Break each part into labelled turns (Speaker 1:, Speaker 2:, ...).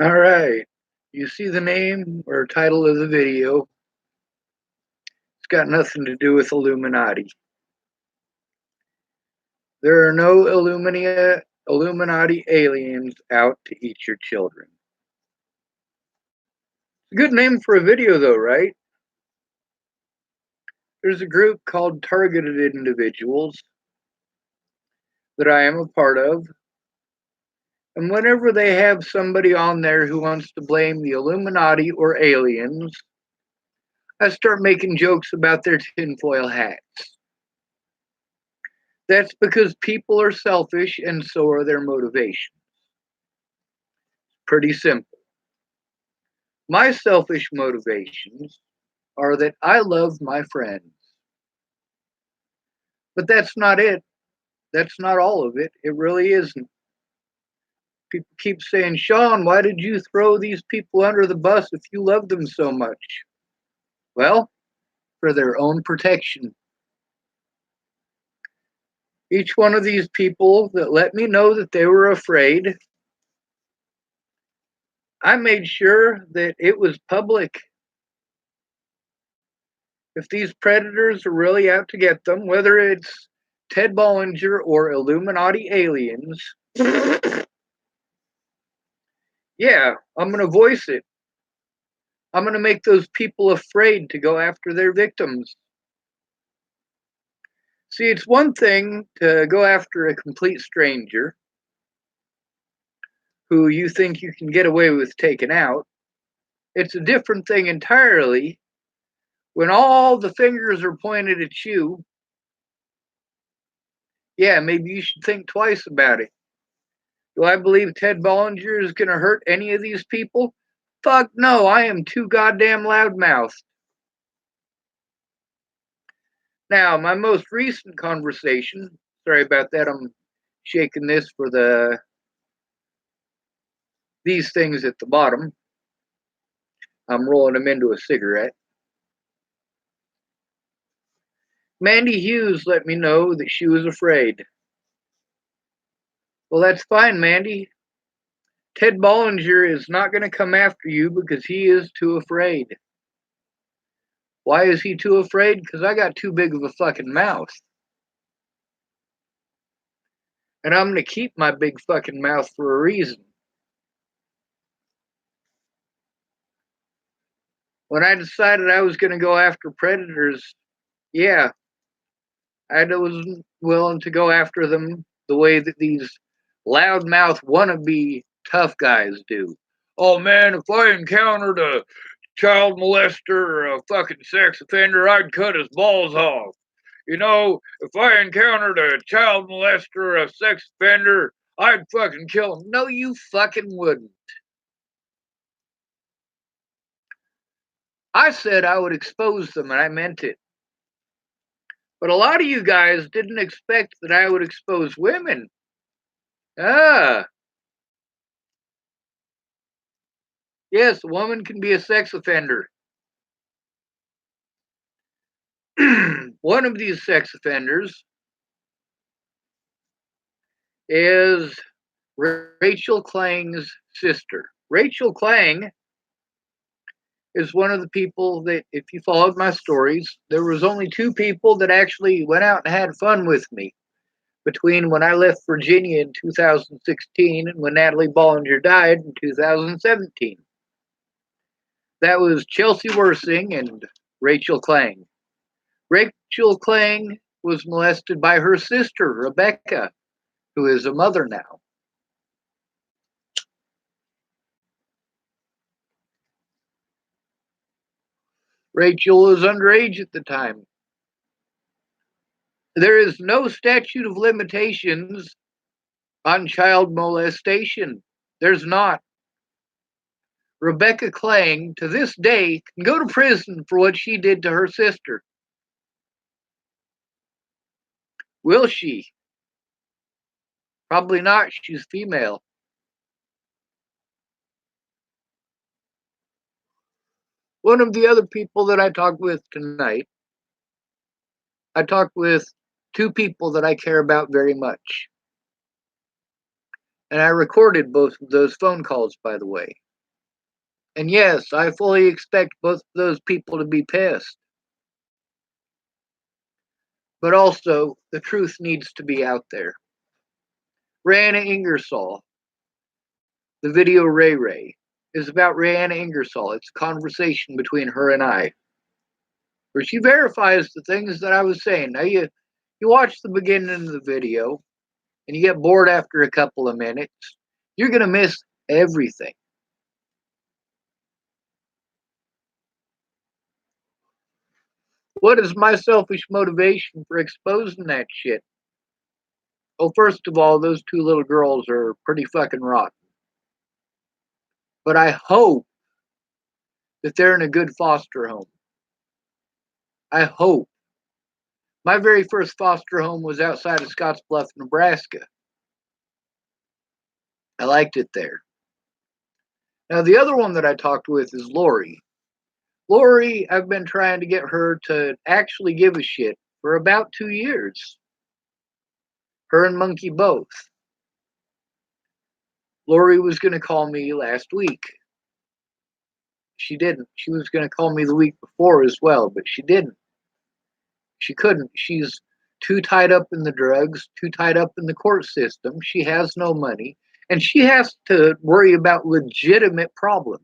Speaker 1: All right. You see the name or title of the video. It's got nothing to do with Illuminati. There are no Illuminati aliens out to eat your children. It's a good name for a video, though, right? There's a group called Targeted Individuals that I am a part of. And whenever they have somebody on there who wants to blame the Illuminati or aliens, I start making jokes about their tinfoil hats. That's because people are selfish and so are their motivations. Pretty simple. My selfish motivations are that I love my friends. But that's not it. That's not all of it. It really isn't. People keep saying, Sean, why did you throw these people under the bus if you love them so much? Well, for their own protection. Each one of these people that let me know that they were afraid, I made sure that it was public. If these predators are really out to get them, whether it's Ted Bollinger or Illuminati aliens, yeah, I'm going to voice it. I'm going to make those people afraid to go after their victims. See, it's one thing to go after a complete stranger who you think you can get away with taking out. It's a different thing entirely when all the fingers are pointed at you. Yeah, maybe you should think twice about it. Do I believe Ted Bollinger is going to hurt any of these people? Fuck no, I am too goddamn loudmouthed. Now, my most recent conversation, sorry about that, I'm shaking this for these things at the bottom. I'm rolling them into a cigarette. Mandy Hughes let me know that she was afraid. Well, that's fine, Mandy. Ted Bollinger is not going to come after you because he is too afraid. Why is he too afraid? Because I got too big of a fucking mouth. And I'm going to keep my big fucking mouth for a reason. When I decided I was going to go after predators, yeah, I wasn't willing to go after them the way that these loudmouth wannabe tough guys do. Oh man, if I encountered a child molester or a fucking sex offender, I'd cut his balls off. You know, if I encountered a child molester or a sex offender, I'd fucking kill him. No, you fucking wouldn't. I said I would expose them, and I meant it. But a lot of you guys didn't expect that I would expose women. Ah, yes, a woman can be a sex offender. One of these sex offenders is Rachel Klang's sister. Rachel Klang is one of the people that, if you followed my stories, there was only two people that actually went out and had fun with me between when I left Virginia in 2016 and when Natalie Bollinger died in 2017. That was Chelsea Worsing and Rachel Klang. Rachel Klang was molested by her sister, Rebecca, who is a mother now. Rachel was underage at the time. There is no statute of limitations on child molestation. There's not. Rebecca Klang, to this day, can go to prison for what she did to her sister. Will she? Probably not. She's female. One of the other people that I talked with tonight, I talked with two people that I care about very much. And I recorded both of those phone calls, by the way. And yes, I fully expect both of those people to be pissed. But also, the truth needs to be out there. Rihanna Ingersoll, the video Ray Ray, is about Rihanna Ingersoll. It's a conversation between her and I, where she verifies the things that I was saying. Now, you watch the beginning of the video, and you get bored after a couple of minutes, you're going to miss everything. What is my selfish motivation for exposing that shit? Well, first of all, those two little girls are pretty fucking rotten. But I hope that they're in a good foster home. I hope. My very first foster home was outside of Scottsbluff, Nebraska. I liked it there. Now, the other one that I talked with is Lori. Lori, I've been trying to get her to actually give a shit for about 2 years. Her and Monkey both. Lori was going to call me last week. She didn't. She was going to call me the week before as well, but she didn't. She couldn't. She's too tied up in the drugs, too tied up in the court system. She has no money, and she has to worry about legitimate problems.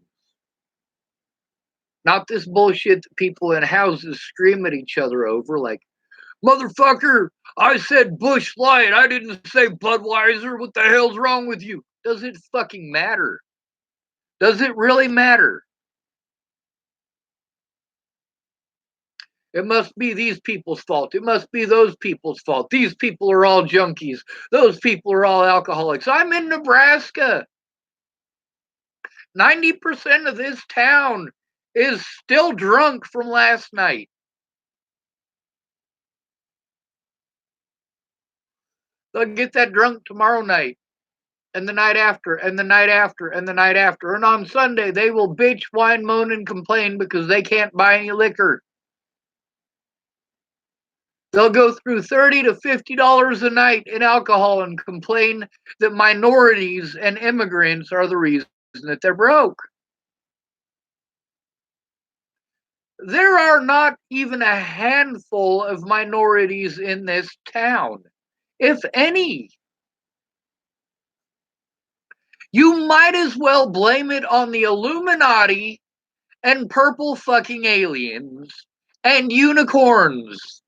Speaker 1: Not this bullshit that people in houses scream at each other over, like, motherfucker, I said Busch Light. I didn't say Budweiser. What the hell's wrong with you? Does it fucking matter? Does it really matter? It must be these people's fault. It must be those people's fault. These people are all junkies. Those people are all alcoholics. I'm in Nebraska. 90% of this town is still drunk from last night. They'll get that drunk tomorrow night, and the night after, and the night after, and the night after. And on Sunday, they will bitch, whine, moan, and complain because they can't buy any liquor. They'll go through $30 to $50 a night in alcohol and complain that minorities and immigrants are the reason that they're broke. There are not even a handful of minorities in this town, if any. You might as well blame it on the Illuminati and purple fucking aliens and unicorns.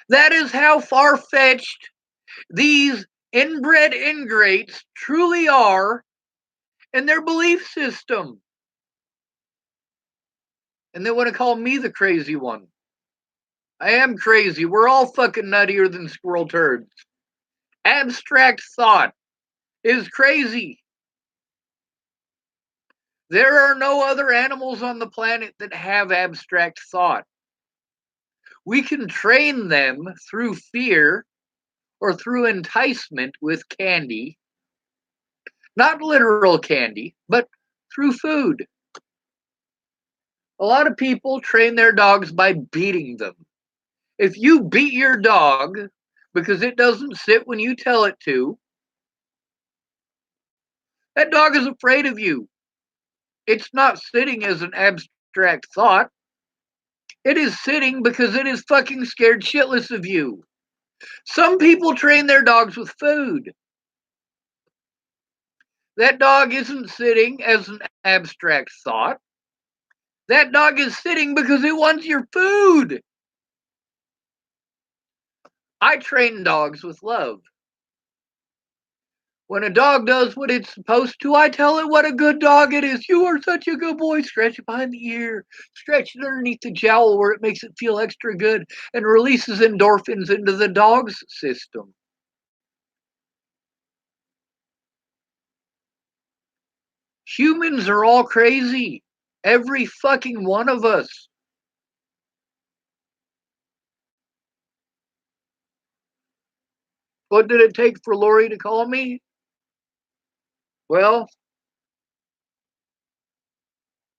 Speaker 1: That is how far-fetched these inbred ingrates truly are in their belief system. And they want to call me the crazy one. I am crazy. We're all fucking nuttier than squirrel turds. Abstract thought is crazy. There are no other animals on the planet that have abstract thought. We can train them through fear or through enticement with candy. Not literal candy, but through food. A lot of people train their dogs by beating them. If you beat your dog because it doesn't sit when you tell it to, that dog is afraid of you. It's not sitting as an abstract thought. It is sitting because it is fucking scared shitless of you. Some people train their dogs with food. That dog isn't sitting as an abstract thought. That dog is sitting because it wants your food. I train dogs with love. When a dog does what it's supposed to, I tell it what a good dog it is. You are such a good boy. Stretch it behind the ear. Stretch it underneath the jowl where it makes it feel extra good and releases endorphins into the dog's system. Humans are all crazy. Every fucking one of us. What did it take for Lori to call me? Well,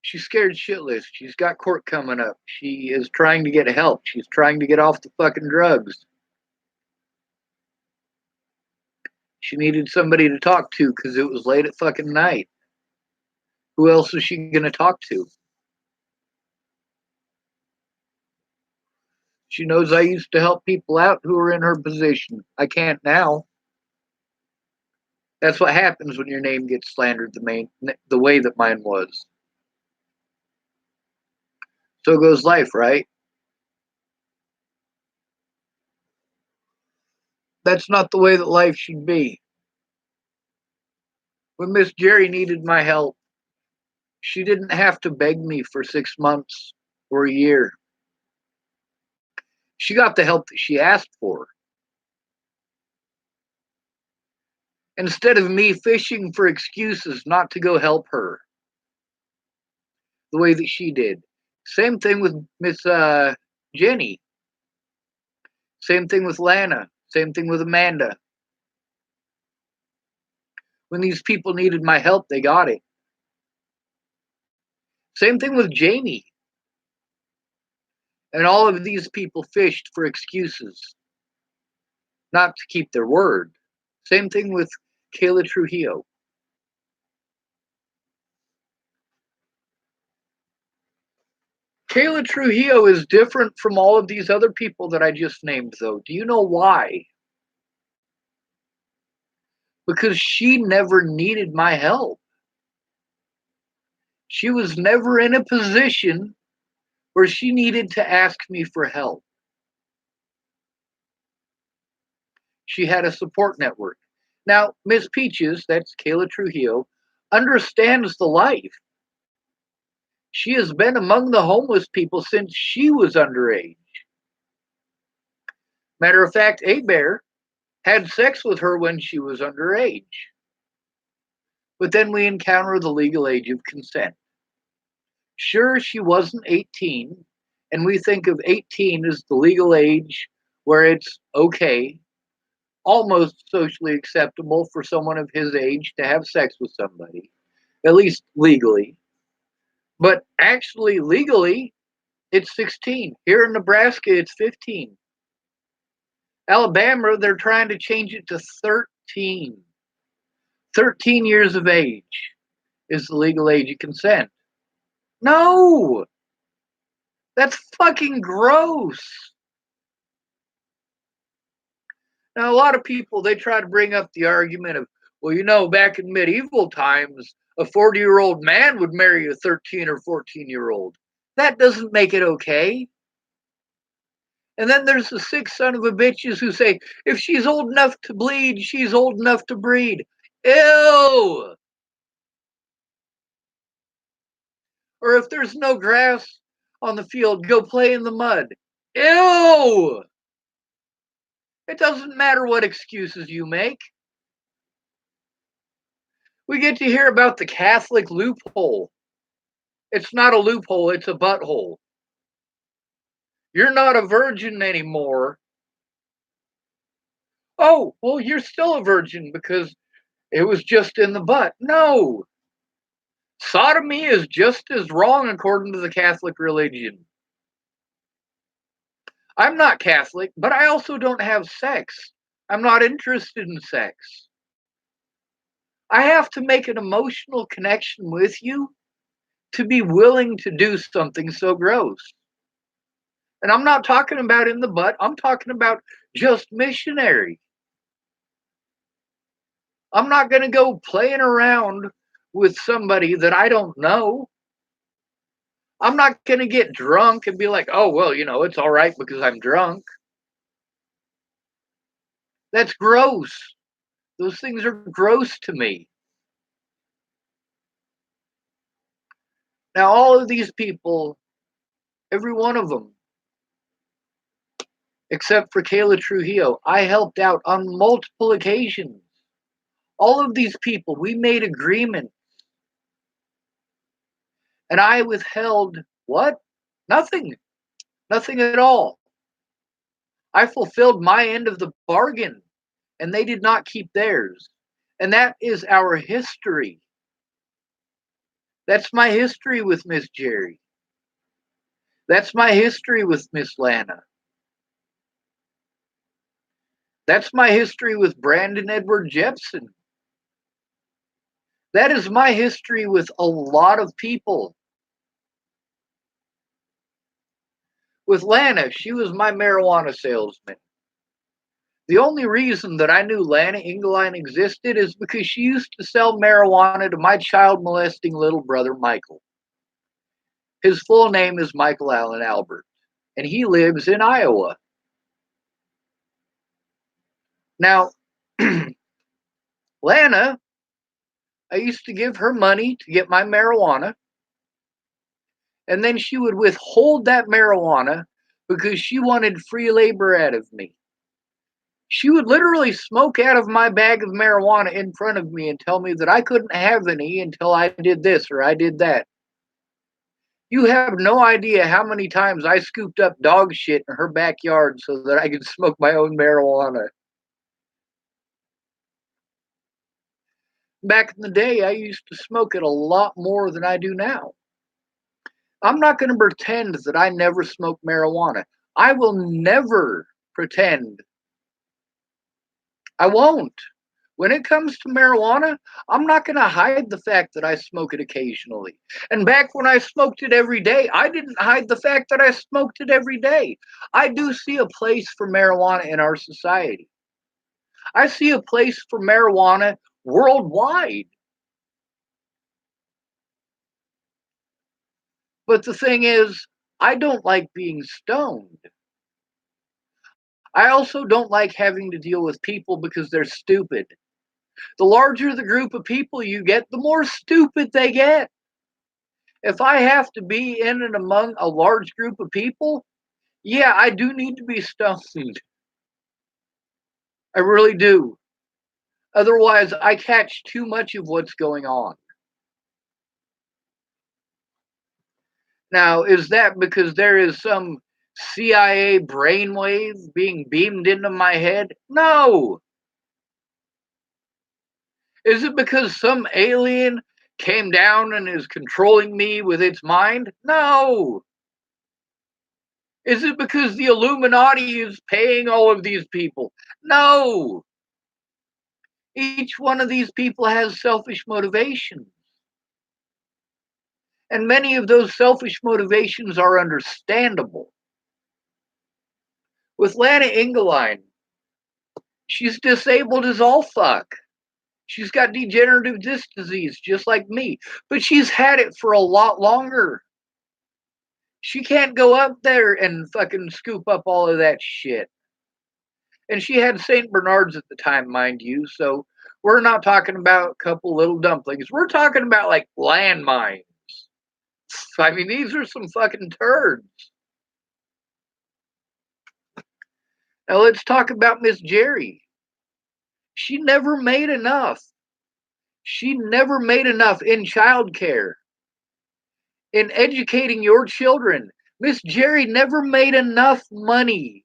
Speaker 1: she's scared shitless. She's got court coming up. She is trying to get help. She's trying to get off the fucking drugs. She needed somebody to talk to because it was late at fucking night. Who else is she going to talk to? She knows I used to help people out who are in her position. I can't now. That's what happens when your name gets slandered the way that mine was. So goes life, right? That's not the way that life should be. When Miss Jerry needed my help, she didn't have to beg me for 6 months or a year. She got the help that she asked for. Instead of me fishing for excuses not to go help her the way that she did. Same thing with Miss Jenny. Same thing with Lana. Same thing with Amanda. When these people needed my help, they got it. Same thing with Jamie. And all of these people fished for excuses not to keep their word. Same thing with Kayla Trujillo. Kayla Trujillo is different from all of these other people that I just named, though. Do you know why? Because she never needed my help. She was never in a position where she needed to ask me for help. She had a support network. Now, Miss Peaches, that's Kayla Trujillo, understands the life. She has been among the homeless people since she was underage. Matter of fact, Bear had sex with her when she was underage. But then we encounter the legal age of consent. Sure, she wasn't 18, and we think of 18 as the legal age where it's okay, almost socially acceptable for someone of his age to have sex with somebody, at least legally. But actually, legally, it's 16. Here in Nebraska, it's 15. Alabama, they're trying to change it to 13. 13 years of age is the legal age of consent. No! That's fucking gross. Now, a lot of people, they try to bring up the argument of, well, you know, back in medieval times, a 40-year-old man would marry a 13 or 14-year-old. That doesn't make it okay. And then there's the sick son of a bitches who say, if she's old enough to bleed, she's old enough to breed. Ew! Or if there's no grass on the field, go play in the mud. Ew! It doesn't matter what excuses you make. We get to hear about the Catholic loophole. It's not a loophole, it's a butthole. You're not a virgin anymore. Oh, well, you're still a virgin because it was just in the butt. No. Sodomy is just as wrong according to the Catholic religion. I'm not Catholic, but I also don't have sex. I'm not interested in sex. I have to make an emotional connection with you to be willing to do something so gross. And I'm not talking about in the butt, I'm talking about just missionary. I'm not going to go playing around with somebody that I don't know. I'm not going to get drunk and be like, oh, well, you know, it's all right because I'm drunk. That's gross. Those things are gross to me. Now, all of these people, every one of them, except for Kayla Trujillo, I helped out on multiple occasions. All of these people, we made agreements. And I withheld what? Nothing. Nothing at all. I fulfilled my end of the bargain, and they did not keep theirs. And that is our history. That's my history with Miss Jerry. That's my history with Miss Lana. That's my history with Brandon Edward Jepson. That is my history with a lot of people. With Lana, she was my marijuana salesman. The only reason that I knew Lana Engeline existed is because she used to sell marijuana to my child molesting little brother, Michael. His full name is Michael Allen Albert, and he lives in Iowa. Now, Lana, I used to give her money to get my marijuana, and then she would withhold that marijuana because she wanted free labor out of me. She would literally smoke out of my bag of marijuana in front of me and tell me that I couldn't have any until I did this or I did that. You have no idea how many times I scooped up dog shit in her backyard so that I could smoke my own marijuana. Back in the day, I used to smoke it a lot more than I do now. I'm not going to pretend that I never smoked marijuana. I will never pretend. I won't. When it comes to marijuana, I'm not going to hide the fact that I smoke it occasionally. And back when I smoked it every day, I didn't hide the fact that I smoked it every day. I do see a place for marijuana in our society. I see a place for marijuana worldwide. But the thing is, I don't like being stoned. I also don't like having to deal with people because they're stupid. The larger the group of people you get, the more stupid they get. If I have to be in and among a large group of people, yeah, I do need to be stoned. I really do. Otherwise, I catch too much of what's going on. Now, is that because there is some CIA brainwave being beamed into my head? No. Is it because some alien came down and is controlling me with its mind? No. Is it because the Illuminati is paying all of these people? No. Each one of these people has selfish motivations. And many of those selfish motivations are understandable. With Lana Engeline, she's disabled as all fuck. She's got degenerative disc disease, just like me, but she's had it for a lot longer. She can't go up there and fucking scoop up all of that shit. And she had St. Bernards at the time, mind you, so we're not talking about a couple little dumplings. We're talking about like landmines. I mean, these are some fucking turds. Now let's talk about Miss Jerry. She never made enough. She never made enough in childcare, in educating your children. Miss Jerry never made enough money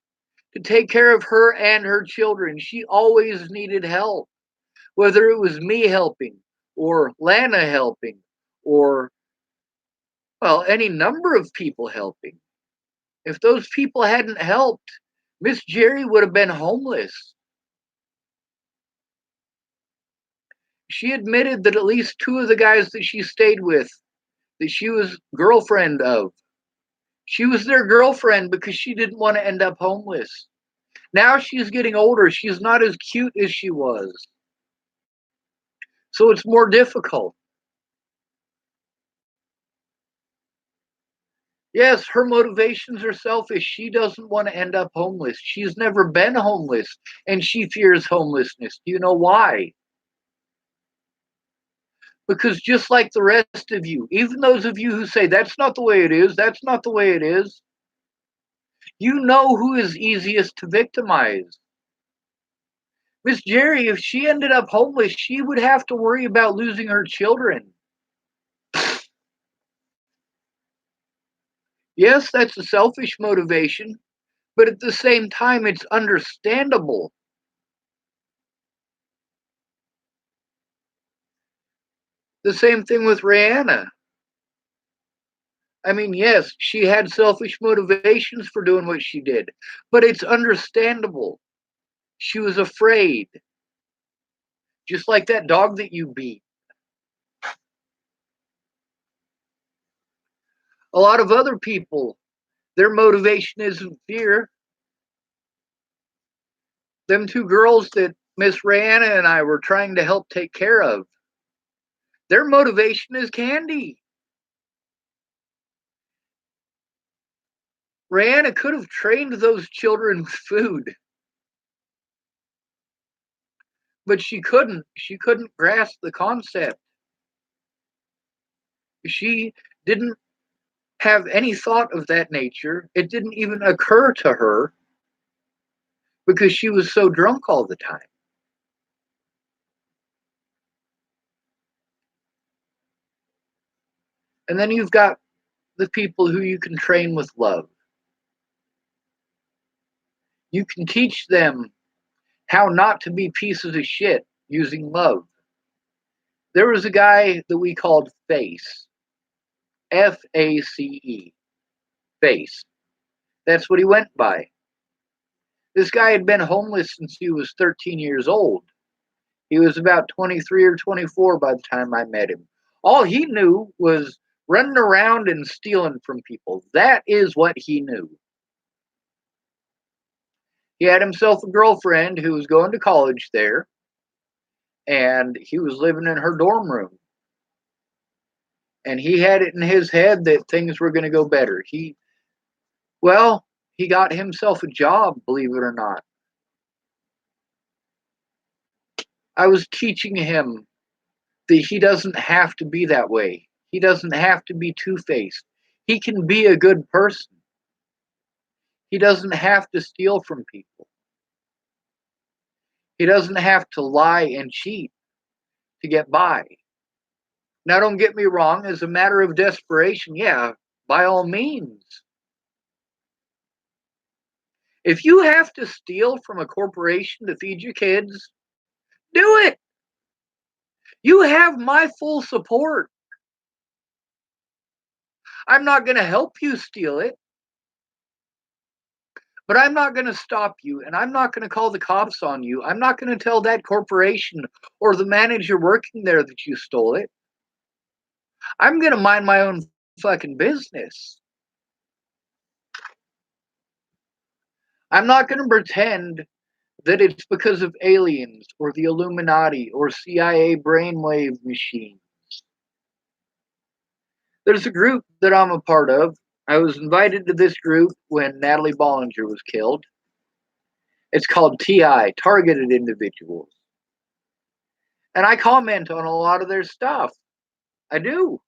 Speaker 1: to take care of her and her children. She always needed help, whether it was me helping or Lana helping or, well, any number of people helping. If those people hadn't helped, Miss Jerry would have been homeless. She admitted that at least two of the guys that she stayed with, that she was girlfriend of, she was their girlfriend because she didn't want to end up homeless. Now she's getting older. She's not as cute as she was. So it's more difficult. Yes, her motivations are selfish. She doesn't want to end up homeless. She's never been homeless and she fears homelessness. Do you know why? Because just like the rest of you, even those of you who say that's not the way it is, that's not the way it is, you know who is easiest to victimize. Miss Jerry, if she ended up homeless, she would have to worry about losing her children. Yes, that's a selfish motivation, but at the same time, it's understandable. The same thing with Rihanna. I mean, yes, she had selfish motivations for doing what she did, but it's understandable. She was afraid, just like that dog that you beat. A lot of other people, their motivation isn't fear. Them two girls that Miss Rihanna and I were trying to help take care of, their motivation is candy. Rihanna could have trained those children with food, but she couldn't. She couldn't grasp the concept. She didn't have any thought of that nature. It didn't even occur to her because she was so drunk all the time. And then you've got the people who you can train with love. You can teach them how not to be pieces of shit using love. There was a guy that we called Face, Face, Face. That's what he went by. This guy had been homeless since he was 13 years old. He was about 23 or 24 by the time I met him. All he knew was running around and stealing from people. That is what he knew. He had himself a girlfriend who was going to college there, and he was living in her dorm room. And he had it in his head that things were going to go better. Well, he got himself a job, believe it or not. I was teaching him that he doesn't have to be that way. He doesn't have to be two-faced. He can be a good person. He doesn't have to steal from people. He doesn't have to lie and cheat to get by. Now, don't get me wrong, as a matter of desperation, yeah, by all means. If you have to steal from a corporation to feed your kids, do it. You have my full support. I'm not going to help you steal it, but I'm not going to stop you, and I'm not going to call the cops on you. I'm not going to tell that corporation or the manager working there that you stole it. I'm going to mind my own fucking business. I'm not going to pretend that it's because of aliens or the Illuminati or CIA brainwave machines. There's a group that I'm a part of. I was invited to this group when Natalie Bollinger was killed. It's called TI, Targeted Individuals. And I comment on a lot of their stuff. I do.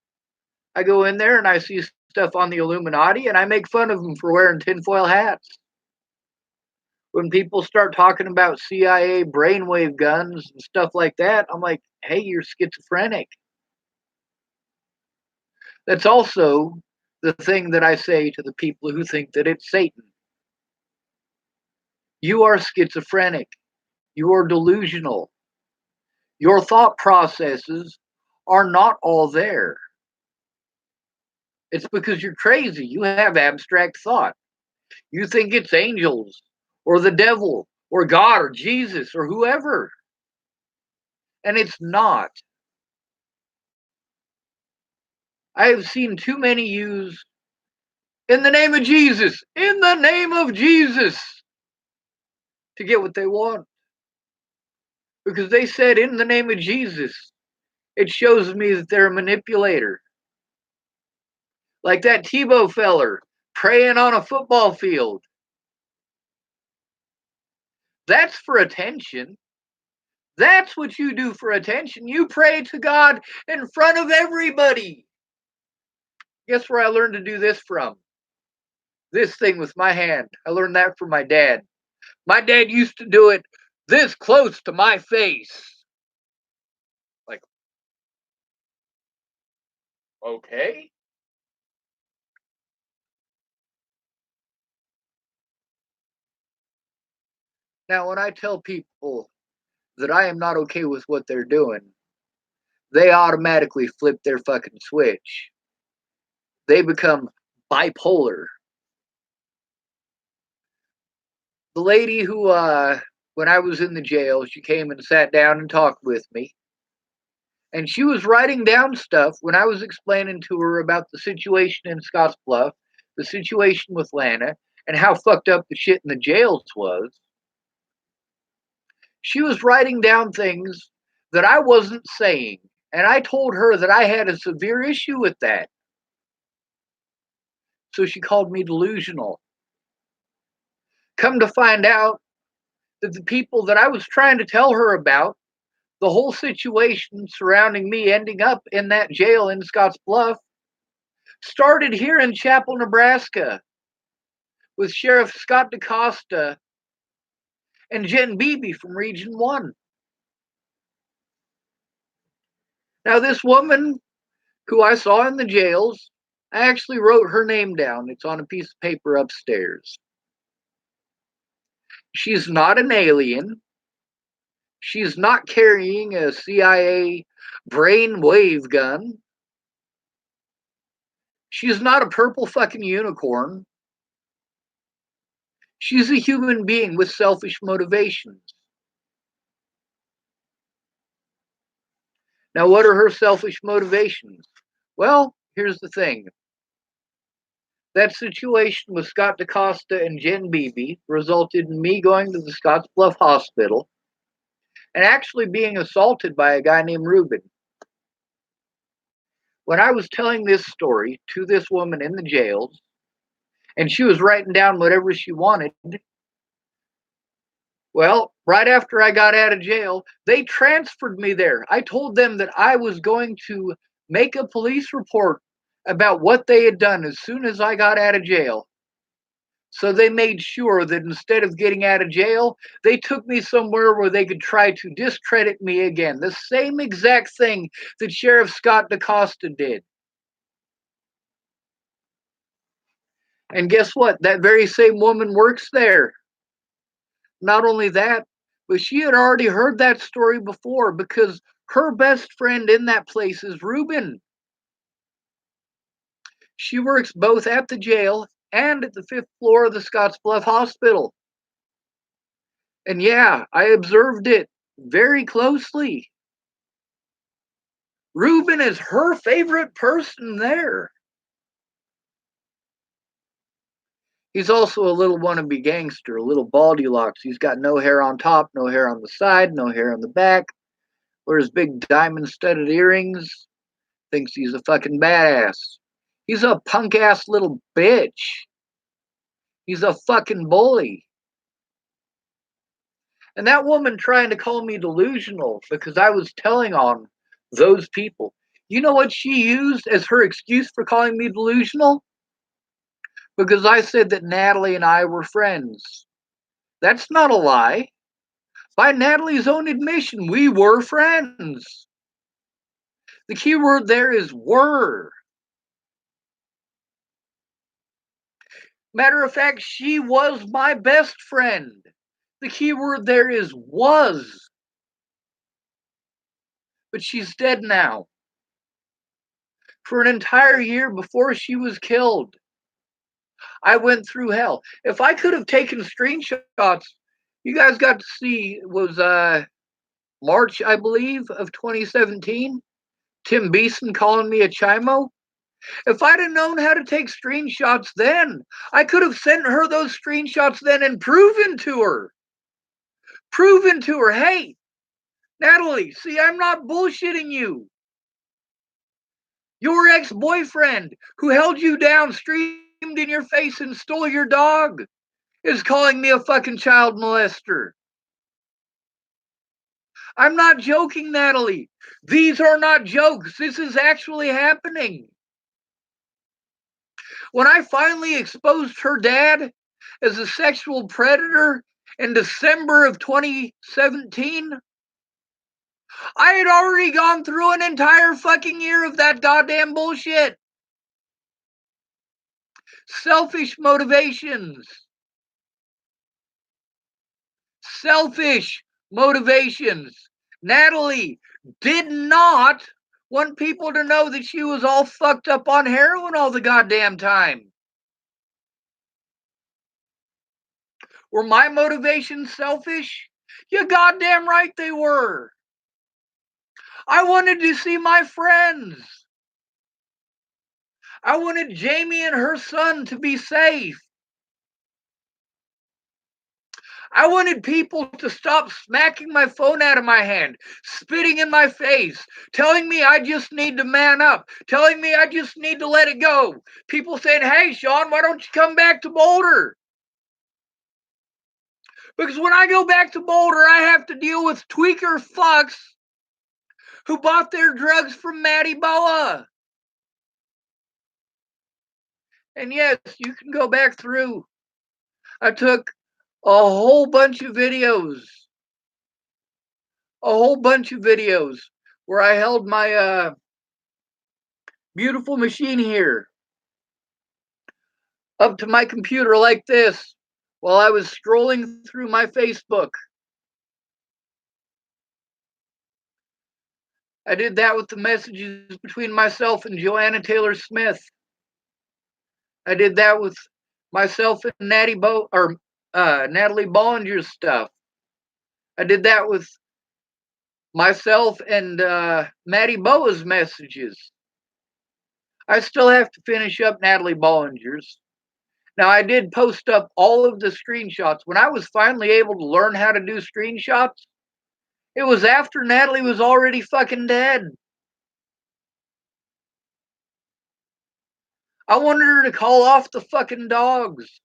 Speaker 1: I go in there and I see stuff on the Illuminati and I make fun of them for wearing tinfoil hats. When people start talking about CIA brainwave guns and stuff like that, I'm like, hey, you're schizophrenic. That's also the thing that I say to the people who think that it's Satan. You are schizophrenic. You are delusional. Your thought processes are not all there. It's because you're crazy. You have abstract thought. You think it's angels or the devil or God or Jesus or whoever. And it's not. I have seen too many use in the name of Jesus, in the name of Jesus, to get what they want. Because they said in the name of Jesus, it shows me that they're a manipulator. Like that Tebow feller praying on a football field. That's for attention. That's what you do for attention. You pray to God in front of everybody. Guess where I learned to do this from? This thing with my hand. I learned that from my dad. My dad used to do it this close to my face. Like, okay. Now, when I tell people that I am not okay with what they're doing, they automatically flip their fucking switch. They become bipolar. The lady who, when I was in the jail, she came and sat down and talked with me. And she was writing down stuff when I was explaining to her about the situation in Scottsbluff, the situation with Lana, and how fucked up the shit in the jails was. She was writing down things that I wasn't saying. And I told her that I had a severe issue with that. So she called me delusional. Come to find out that the people that I was trying to tell her about, the whole situation surrounding me ending up in that jail in Scottsbluff, started here in Chapel, Nebraska, with Sheriff Scott DaCosta and Jen Beebe from Region 1. Now, this woman who I saw in the jails, I actually wrote her name down. It's on a piece of paper upstairs. She's not an alien. She's not carrying a CIA brainwave gun. She's not a purple fucking unicorn. She's a human being with selfish motivations. Now, what are her selfish motivations? Well, here's the thing. That situation with Scott DaCosta and Jen Beebe resulted in me going to the Scottsbluff Hospital and actually being assaulted by a guy named Ruben. When I was telling this story to this woman in the jails, and she was writing down whatever she wanted, well, right after I got out of jail, they transferred me there. I told them that I was going to make a police report about what they had done as soon as I got out of jail. So they made sure that instead of getting out of jail, they took me somewhere where they could try to discredit me again. The same exact thing that Sheriff Scott DaCosta did. And guess what? That very same woman works there. Not only that, but she had already heard that story before because her best friend in that place is Ruben. She works both at the jail and at the 5th floor of the Scottsbluff Hospital. And yeah, I observed it very closely. Ruben is her favorite person there. He's also a little wannabe gangster, a little baldylocks. He's got no hair on top, no hair on the side, no hair on the back. Wears big diamond studded earrings. Thinks he's a fucking badass. He's a punk ass little bitch. He's a fucking bully. And that woman trying to call me delusional because I was telling on those people. You know what she used as her excuse for calling me delusional? Because I said that Natalie and I were friends. That's not a lie. By Natalie's own admission, we were friends. The key word there is were. Matter of fact, she was my best friend. The key word there is was. But she's dead now. For an entire year before she was killed, I went through hell. If I could have taken screenshots, you guys got to see, it was March, I believe, of 2017. Tim Beeson calling me a chimo. If I'd have known how to take screenshots then, I could have sent her those screenshots then and proven to her, hey, Natalie, see, I'm not bullshitting you. Your ex-boyfriend who held you down, screamed in your face, and stole your dog is calling me a fucking child molester. I'm not joking, Natalie. These are not jokes. This is actually happening. When I finally exposed her dad as a sexual predator in December of 2017, I had already gone through an entire fucking year of that goddamn bullshit. Selfish motivations. Selfish motivations. Natalie did not want people to know that she was all fucked up on heroin all the goddamn time. Were my motivations selfish? You goddamn right they were. I wanted to see my friends. I wanted Jamie and her son to be safe. I wanted people to stop smacking my phone out of my hand, spitting in my face, telling me I just need to man up, telling me I just need to let it go. People saying, hey, Sean, why don't you come back to Boulder? Because when I go back to Boulder, I have to deal with tweaker fucks who bought their drugs from Matty Boa. And yes, you can go back through. I took a whole bunch of videos, where I held my beautiful machine here up to my computer like this while I was scrolling through my Facebook. I did that with the messages between myself and Joanna Taylor Smith. I did that with myself and Natalie Bollinger's stuff. I did that with myself and Maddie Boa's messages. I still have to finish up Natalie Bollinger's. Now, I did post up all of the screenshots. When I was finally able to learn how to do screenshots, it was after Natalie was already fucking dead. I wanted her to call off the fucking dogs.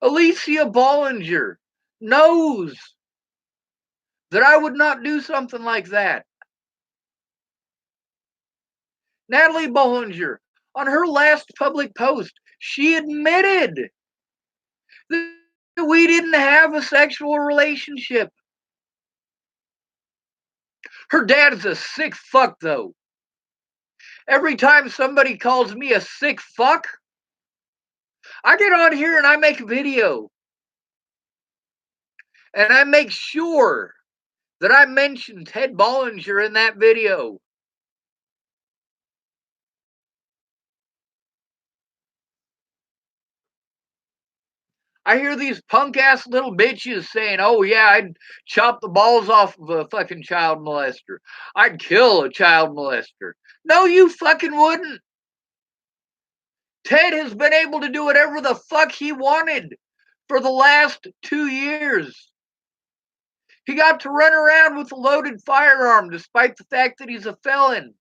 Speaker 1: Alicia Bollinger knows that I would not do something like that. Natalie Bollinger, on her last public post, she admitted that we didn't have a sexual relationship. Her dad is a sick fuck, though. Every time somebody calls me a sick fuck, I get on here and I make a video. And I make sure that I mention Ted Bollinger in that video. I hear these punk ass little bitches saying, oh yeah, I'd chop the balls off of a fucking child molester. I'd kill a child molester. No, you fucking wouldn't. Ted has been able to do whatever the fuck he wanted for the last 2 years. He got to run around with a loaded firearm despite the fact that he's a felon.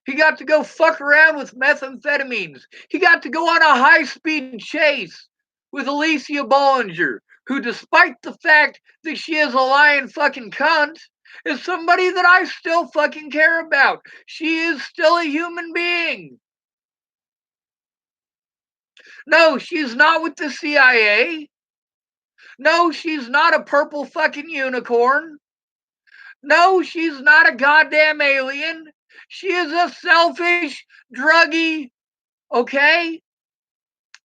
Speaker 1: He got to go fuck around with methamphetamines. He got to go on a high-speed chase with Alicia Bollinger, who, despite the fact that she is a lying fucking cunt, is somebody that I still fucking care about. She is still a human being. No, she's not with the CIA. No, she's not a purple fucking unicorn. No, she's not a goddamn alien. She is a selfish druggie, okay?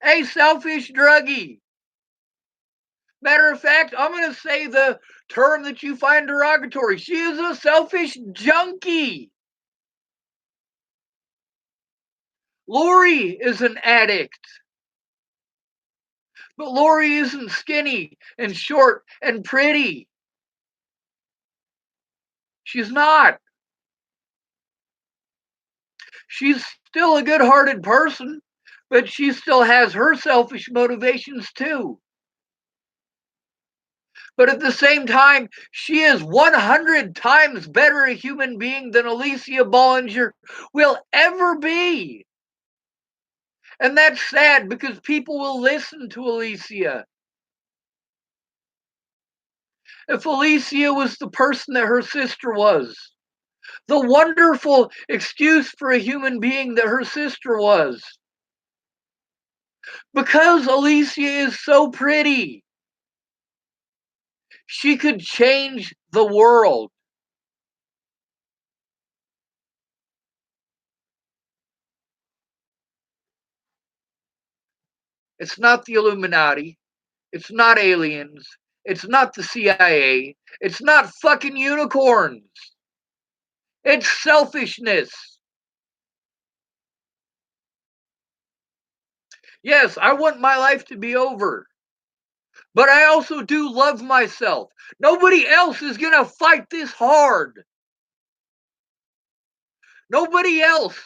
Speaker 1: A selfish druggie. Matter of fact, I'm going to say the term that you find derogatory. She is a selfish junkie. Lori is an addict. But Lori isn't skinny and short and pretty. She's not. She's still a good-hearted person, but she still has her selfish motivations too. But at the same time, she is 100 times better a human being than Alicia Bollinger will ever be. And that's sad because people will listen to Alicia. If Alicia was the person that her sister was, the wonderful excuse for a human being that her sister was, because Alicia is so pretty, she could change the world. It's not the Illuminati. It's not aliens. It's not the CIA. It's not fucking unicorns. It's selfishness. Yes, I want my life to be over. But I also do love myself. Nobody else is going to fight this hard. Nobody else.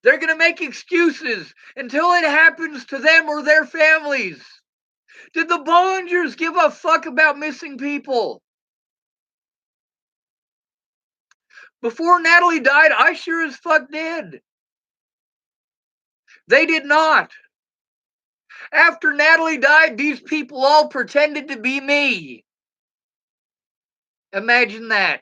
Speaker 1: They're going to make excuses until it happens to them or their families. Did the Bollingers give a fuck about missing people? Before Natalie died, I sure as fuck did. They did not. After Natalie died, these people all pretended to be me. Imagine that.